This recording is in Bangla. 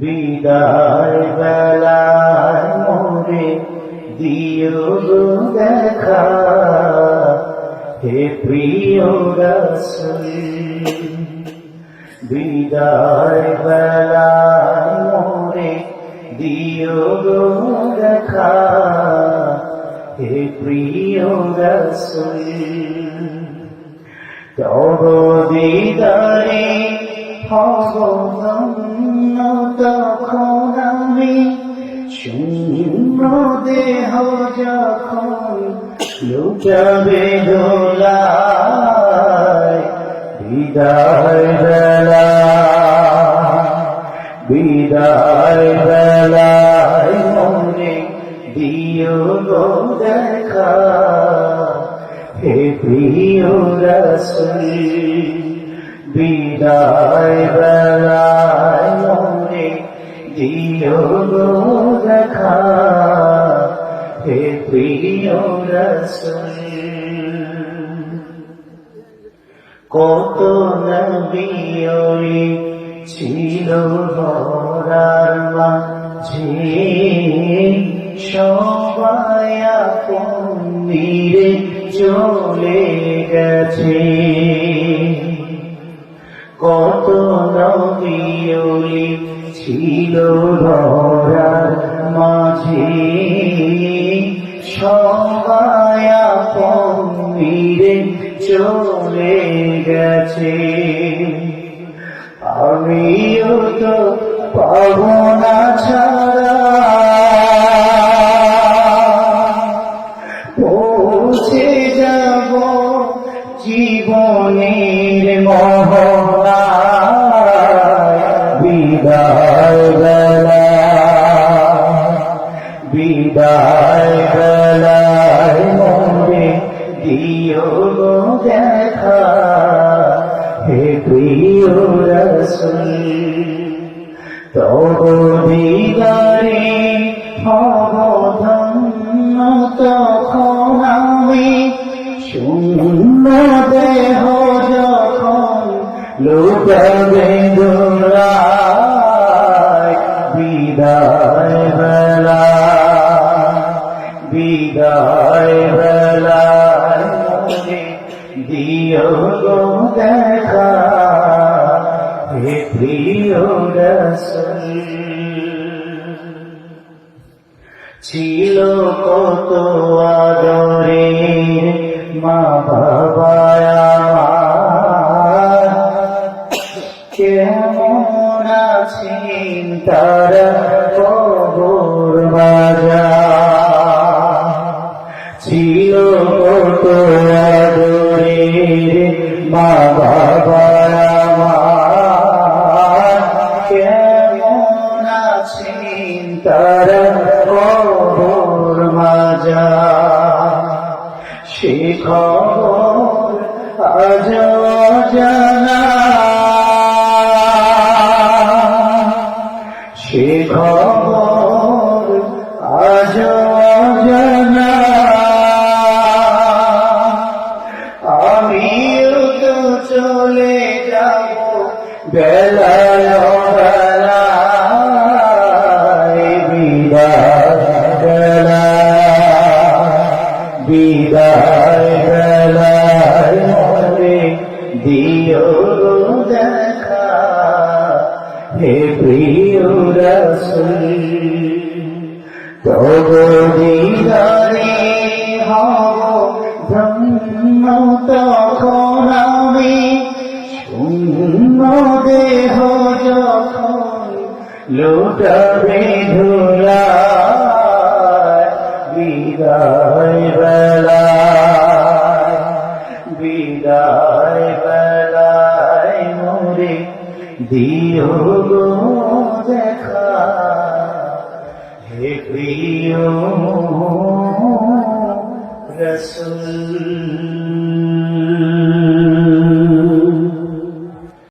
বিদায় বেলায় মোরে দিও গো দেখা, হে প্রিয় রাসূল। বিদায় বেলায় মোরে দিও গো দেখা, হে প্রিয় রাসূল। তব দিদারে হব ধন্য তখন আমি, শূন্য দেহ যখন লুটাবে দোলায়। বিদায় বেলা, বিদায় বেলায় মোরে দিও গো দেখা, হে প্রিয় রাসূল। বিদায় বেলায় মোরে দিও গো দেখা, হে প্রিয় রাসূল। কত নবী ওই ছিল ধরার মাঝে, সবাই আপন নিরে চলে গেছে। কত নবী ওই ছিল ধরার মাঝে, সবাই আপন নিরে চলে গেছে। আমিও তো পাবো না ছাড়া পৌঁছে যাব জীবনের মহড়ায়। বিদায় বেলা, বিদায় বেলায় মোরে দিও গো দেখা, হে প্রিয় রাসূল। তব দিদারে হব ধন্য তখন আমি, শূন্য দেহ যখন লুটাবে দোলায়। বিদায় বেলা, বিদায় বেলায় মোরে দিও গো দেখা, হে প্রিয় রাসূল। ছিল কত আদরের মা বাবা আমার, কেমন আছেন তারা কবর বাজার। ছিল কত আদরের মা বাবা আমার, কেমন আছেন তারা কবর মাজার। সে খবর আজ অজানা, সে খবর আজ অজানা। আমিও তো চলে যাব বেলায় বেলায়। বিদায় বেলা, বিদায় বেলায় মোরে দিও গো দেখা, হে প্রিয় রাসূল। তব দিদারে হব ধন্য তখন আমি, শূন্য দেহ যখন লুটাবে ধুলায়। বিদায় বেলা, বিদায় বেলায় মোরে দিও গো দেখা, হে প্রিয়